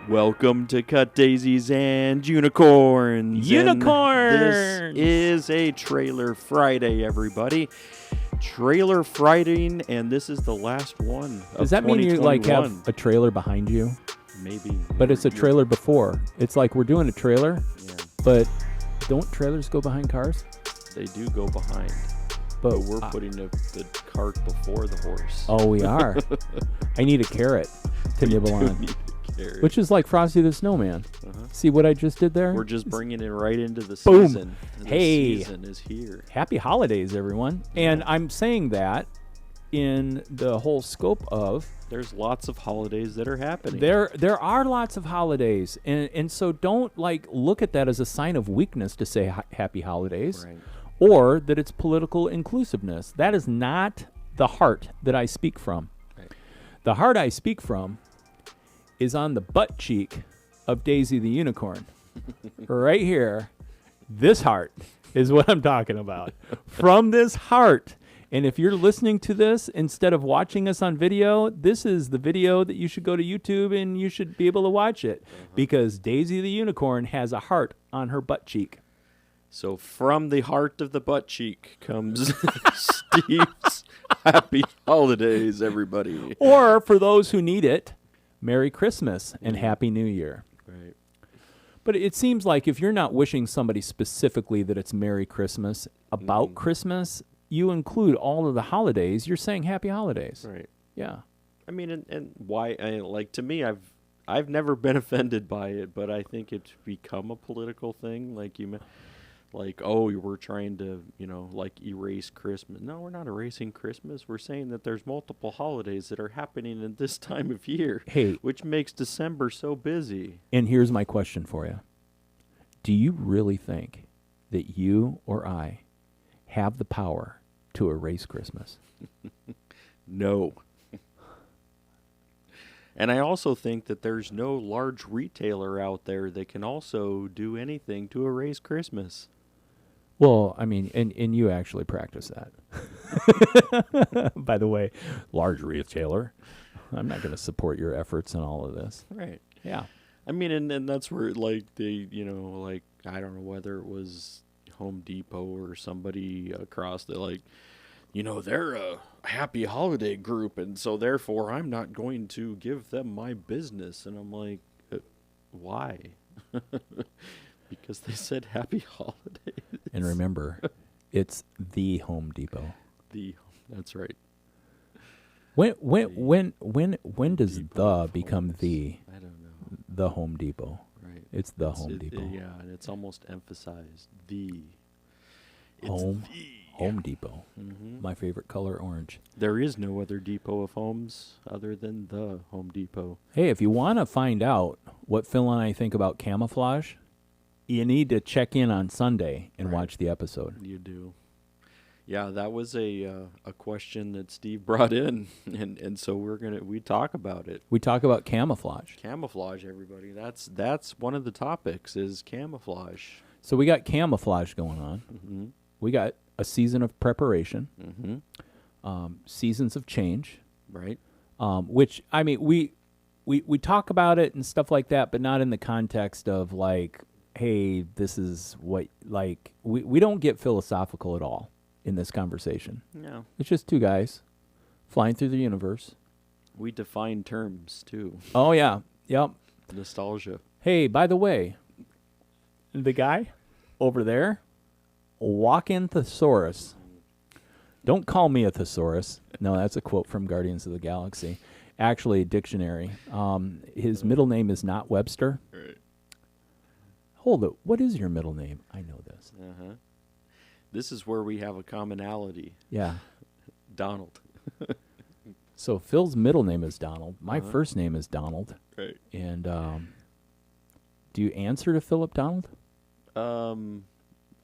Welcome to Cut Daisies and Unicorns. Unicorns! And this is a Trailer Friday, everybody. Trailer Friday, and this is the last one of Does that mean you like 2021. have a trailer behind you? Maybe. But it's a trailer before. It's like we're doing a trailer, Yeah, but don't trailers go behind cars? they do go behind. But we're putting the cart before the horse. Oh, we are. I need a carrot to nibble on, which is like Frosty the Snowman. See what I just did there? We're just bringing it right into the Boom. season. The Hey. season is here. Happy holidays, everyone. And I'm saying that in the whole scope of There's lots of holidays that are happening. there are lots of holidays, and so don't like look at that as a sign of weakness to say happy holidays. Right. Or that it's political inclusiveness. That is not the heart that I speak from. Right. The heart I speak from is on the butt cheek of Daisy the Unicorn. Right here. This heart is what I'm talking about. From this heart. And if you're listening to this instead of watching us on video, this is the video that you should go to YouTube and you should be able to watch it. Because Daisy the Unicorn has a heart on her butt cheek. So from the heart of the butt cheek comes Steve's happy holidays, everybody. Or for those who need it, Merry Christmas and Happy New Year. Right. But it seems like if you're not wishing somebody specifically that it's Merry Christmas about Christmas, you include all of the holidays. You're saying Happy Holidays. Right. Yeah. I mean, and why? Like to me, I've never been offended by it, but I think it's become a political thing. Like like, oh, we're trying to, like erase Christmas. No, we're not erasing Christmas. We're saying that there's multiple holidays that are happening at this time of year, Hey. which makes December so busy. And here's my question for you. Do you really think that you or I have the power to erase Christmas? No. And I also think that there's no large retailer out there that can also do anything to erase Christmas. Well, I mean, and you actually practice that. By the way, large retailer. I'm not going to support your efforts in all of this. Right. Yeah. I mean, and that's where, like, they, like, I don't know whether it was Home Depot or somebody across the, like, they're a happy holiday group, and so therefore I'm not going to give them my business. And I'm like, why? Because they said happy holidays. And remember, it's the Home Depot. That's right. When does Depot the become Homes. the I don't know. the Home Depot? Right. It's the Home Depot. Yeah, and it's almost emphasized. It's Home the. Home Depot. Mm-hmm. My favorite color, orange. There is no other depot of homes other than the Home Depot. Hey, if you want to find out what Phil and I think about camouflage, you need to check in on Sunday and Right. watch the episode. You do. Yeah, that was a question that Steve brought in, and so we talk about it. We talk about camouflage. Camouflage, everybody. That's one of the topics is camouflage. So we got camouflage going on. Mm-hmm. We got a season of preparation, Mm-hmm. seasons of change, Right. which, I mean, we talk about it and stuff like that, but not in the context of like, hey, this is what, like, we don't get philosophical at all in this conversation. No. It's just two guys flying through the universe. We define terms too. Oh, yeah. Yep. Nostalgia. Hey, by the way, the guy over there, walk-in thesaurus. Don't call me a thesaurus. No, that's a quote from Guardians of the Galaxy. Actually, a dictionary. His middle name is not Webster. Right. Hold it. What is your middle name? I know this. Uh-huh. This is where we have a commonality. Yeah. Donald. So Phil's middle name is Donald. My first name is Donald. Right. And do you answer to Philip Donald?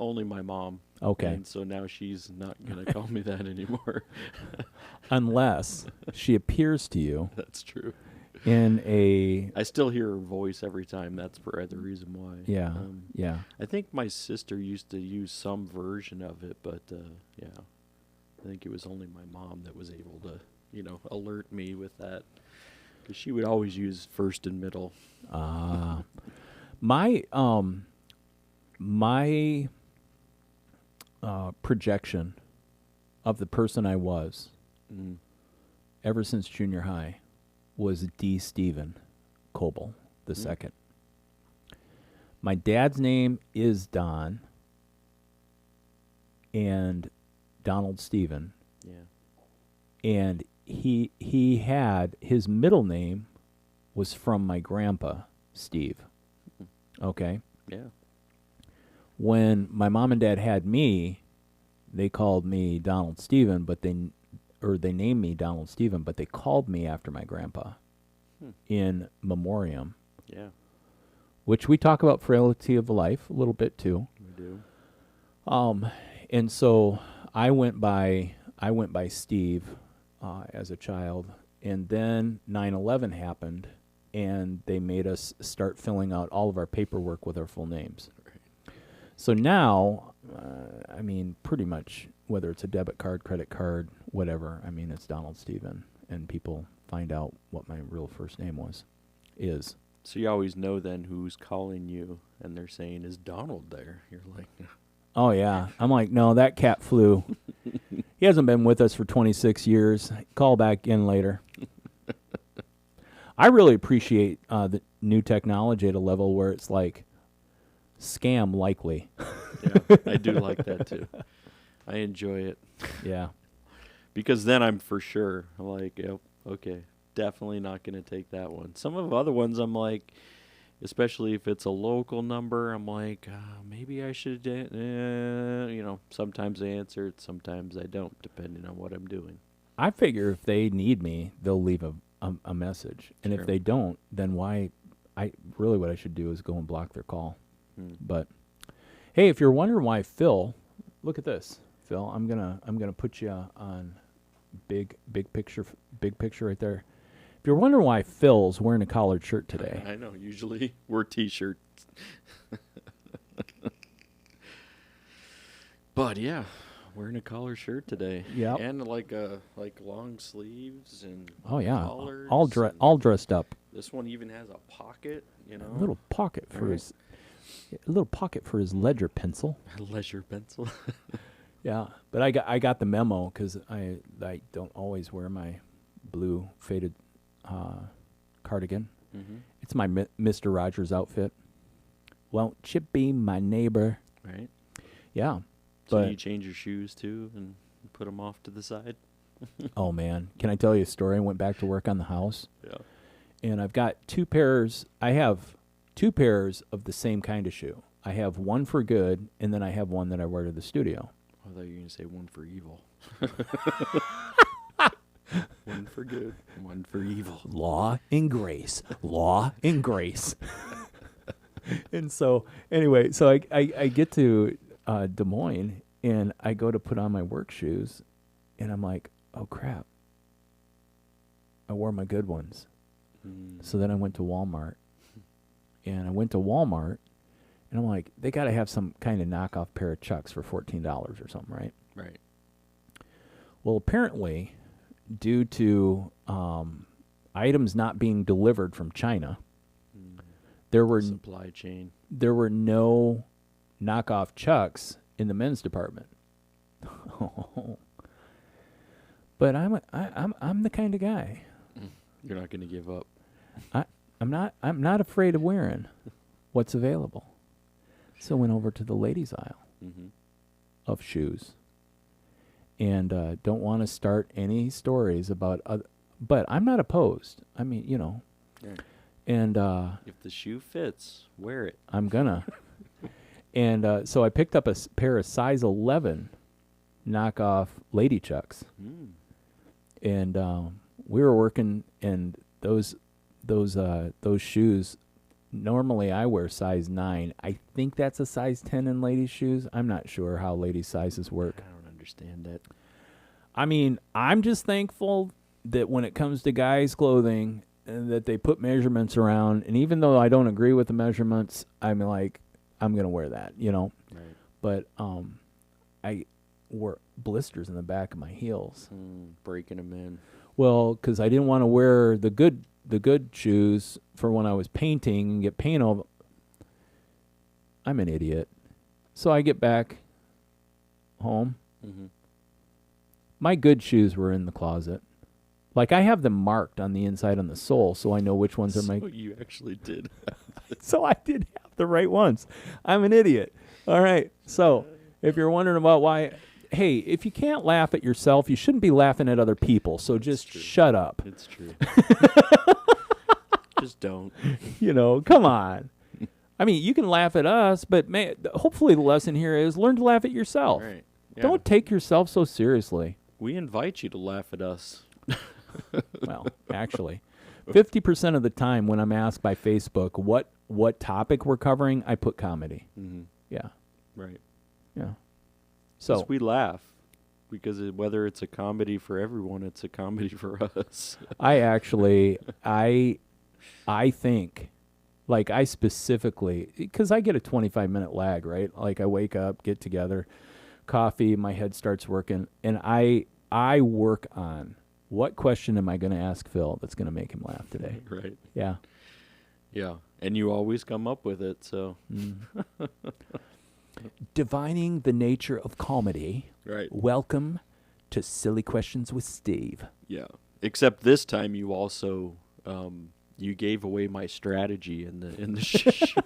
Only my mom. Okay. And so now she's not going to call me that anymore. Unless she appears to you That's true. in a... I still hear her voice every time. That's the reason why. Yeah, yeah. I think my sister used to use some version of it, but yeah. I think it was only my mom that was able to, alert me with that 'Cause she would always use first and middle. My my projection of the person I was ever since junior high was D. Stephen Coble the second. My dad's name is Don and Donald Stephen, Yeah. and he had his middle name was from my grandpa Steve. Okay. Yeah. When my mom and dad had me, they called me Donald Stephen, but they named me Donald Stephen, but they called me after my grandpa in memoriam, Yeah. which we talk about frailty of life a little bit too. We do. And so I went by Steve as a child, and then 9/11 happened, and they made us start filling out all of our paperwork with our full names. So now, I mean, pretty much whether it's a debit card, credit card, whatever, I mean, it's Donald Stephen, and people find out what my real first name is. So you always know then who's calling you, and they're saying, "Is Donald there?" You're like, Oh, yeah. I'm like, no, that cat flew. He hasn't been with us for 26 years. Call back in later. I really appreciate the new technology at a level where it's like scam likely. yeah, I do like that too. I enjoy it Yeah. because then I'm for sure like, yep, okay, definitely not going to take that one. Some of the other ones I'm like, especially if it's a local number, I'm like, maybe I should, sometimes I answer it, sometimes I don't, depending on what I'm doing. I figure if they need me, they'll leave a message. And Sure. if they don't, then why? What I should do is go and block their call. But hey, if you're wondering why Phil, look at this, Phil. I'm gonna put you on big picture right there. If you're wondering why Phil's wearing a collared shirt today, I know, usually we're T-shirts. But yeah, wearing a collar shirt today. Yep. And like long sleeves and oh yeah, collars all dressed up. This one even has a pocket, A little pocket for Right. his ledger pencil. A leisure pencil. Yeah, but I got the memo because I don't always wear my blue faded cardigan. It's my Mr. Rogers outfit. Won't you be my neighbor? Right. Yeah. So But you change your shoes too and put them off to the side? oh man, can I tell you a story? I went back to work on the house, Yeah. and I've got two pairs. I have two pairs of the same kind of shoe. I have one for good, and then I have one that I wear to the studio. I thought you were going to say one for evil. One for good, one for evil. Law and grace. Law and grace. And so, anyway, so I get to Des Moines, and I go to put on my work shoes, and I'm like, oh, crap. I wore my good ones. So then I went to Walmart, and I'm like, they got to have some kind of knockoff pair of Chucks for $14 or something, right? Right. Well, apparently, due to items not being delivered from China, there were Supply chain. no knockoff Chucks in the men's department. But I'm the kind of guy. You're not going to give up. I'm not afraid of wearing what's available. So I went over to the ladies' aisle of shoes, and don't want to start any stories about other, but I'm not opposed. I mean, Right. and If the shoe fits, wear it. I'm gonna. And so I picked up a pair of size 11 knockoff Lady Chucks, and we were working, and those shoes. Normally, I wear size 9. I think that's a size 10 in ladies' shoes. I'm not sure how ladies' sizes work. I don't understand it. I mean, I'm just thankful that when it comes to guys' clothing, that they put measurements around. And even though I don't agree with the measurements, I'm like, I'm going to wear that, Right. But I wore blisters in the back of my heels. Breaking them in. Well, because I didn't want to wear the good the good shoes for when I was painting and get paint all. I'm an idiot. So I get back home. Mm-hmm. My good shoes were in the closet. Like, I have them marked on the inside on the sole, so I know which ones are my. So you actually did. So I did have the right ones. I'm an idiot. All right. So if you're wondering about why, hey, if you can't laugh at yourself, you shouldn't be laughing at other people. So just shut up. It's true. Just don't. You know, come on. I mean, you can laugh at us, but hopefully the lesson here is learn to laugh at yourself. Right. Yeah. Don't take yourself so seriously. We invite you to laugh at us. Well, actually, 50% of the time when I'm asked by Facebook what topic we're covering, I put comedy. Mm-hmm. Yeah. Right. Yeah. So So we laugh because whether it's a comedy for everyone, it's a comedy for us. I actually, I think, like, I specifically, because I get a 25-minute lag, right? Like, I wake up, get together, coffee, my head starts working, and I work on what question am I going to ask Phil that's going to make him laugh today? Right. Yeah. Yeah. And you always come up with it, so. Divining the nature of comedy. Right. Welcome to Silly Questions with Steve. Yeah. Except this time you also you gave away my strategy in the show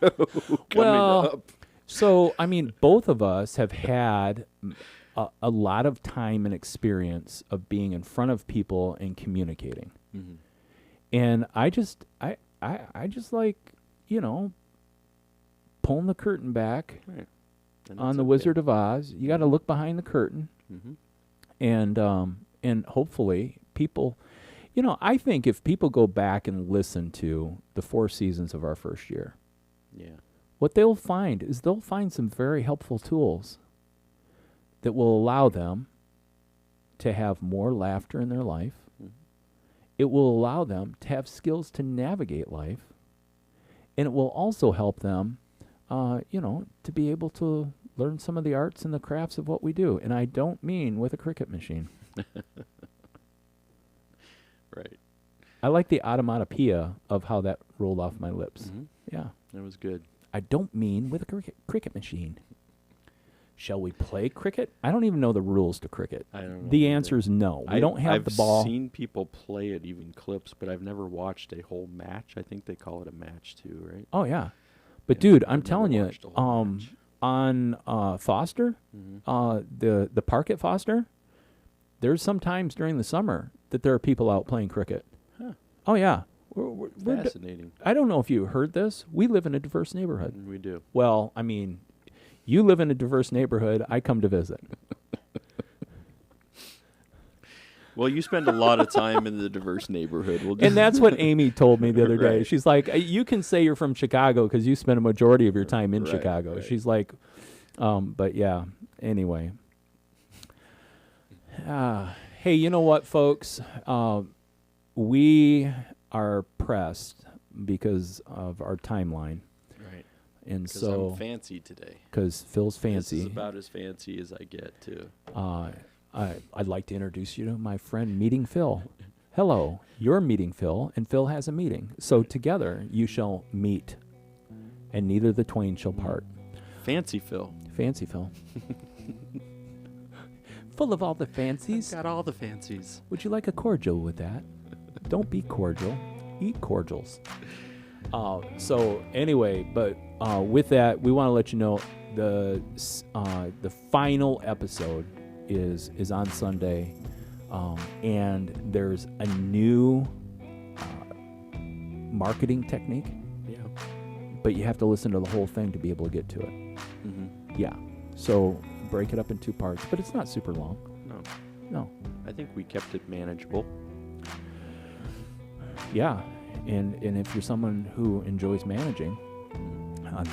coming up. So, I mean, both of us have had a lot of time and experience of being in front of people and communicating. Mm-hmm. And I just like, pulling the curtain back Right. on the Wizard of Oz. You got to look behind the curtain. Mm-hmm. And hopefully people, I think if people go back and listen to the 4 seasons of our first year, Yeah. what they'll find is they'll find some very helpful tools that will allow them to have more laughter in their life. Mm-hmm. It will allow them to have skills to navigate life. And it will also help them, to be able to learn some of the arts and the crafts of what we do. And I don't mean with a cricket machine. Right. I like the automatopoeia of how that rolled off my lips. Mm-hmm. Yeah. That was good. I don't mean with a cricket machine. Shall we play cricket? I don't even know the rules to cricket. I don't know. The answer is no. We don't have I've the ball. I've seen people play it, even clips, but I've never watched a whole match. I think they call it a match too, right? Oh, yeah. But, Yeah, dude, I've I'm never telling you, watched a whole match. on Foster, Mm-hmm. the park at Foster, there's some times during the summer that there are people out playing cricket. Huh. Oh, yeah. Fascinating. I don't know if you heard this. We live in a diverse neighborhood. We do. Well, I mean, you live in a diverse neighborhood. I come to visit. Well, you spend a lot of time in the diverse neighborhood. And that's what Amy told me the other day. Right. She's like, you can say you're from Chicago because you spend a majority of your time in Right, Chicago. right. She's like, but yeah, anyway. Hey, you know what, folks? We are pressed because of our timeline. Right. And Because so, I'm fancy today. because Phil's This fancy, is about as fancy as I get, too. I'd like to introduce you to my friend Meeting Phil. Hello, you're meeting Phil, and Phil has a meeting. So together you shall meet, and neither the twain shall part. Fancy Phil. Fancy Phil. Full of all the fancies. Got all the fancies. Would you like a cordial with that? Don't be cordial. Eat cordials. So anyway, but with that, we want to let you know the final episode is on Sunday, and there's a new marketing technique. Yeah. But you have to listen to the whole thing to be able to get to it. Mm-hmm. Yeah. So break it up in 2 parts, but it's not super long. No. I think we kept it manageable. Yeah. And if you're someone who enjoys managing,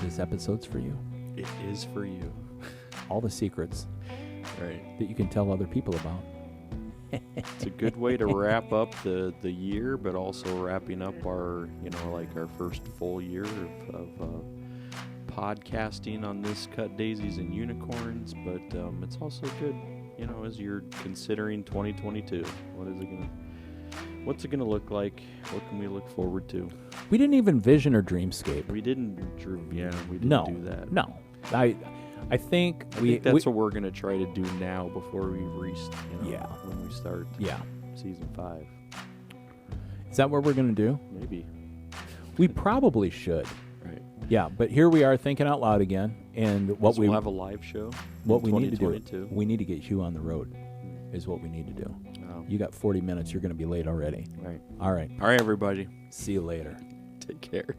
this episode's for you. It is for you. All the secrets Right. that you can tell other people about. It's a good way to wrap up the year, but also wrapping up our, our first full year of podcasting on this Cut Daisies and Unicorns. But it's also good, as you're considering 2022. What is it going to What's it gonna look like? What can we look forward to? We didn't even vision or dreamscape. We didn't do that. No. I think I think that's what we're gonna try to do now before we when we start season 5. Is that what we're going to do? Maybe. We probably should. Right. Yeah, but here we are thinking out loud again, and we'll have a live show. What we need to do, we need to get Hugh on the road, is what we need to do. Oh. You got 40 minutes. You're going to be late already. Right. All right. All right, everybody. See you later. Take care.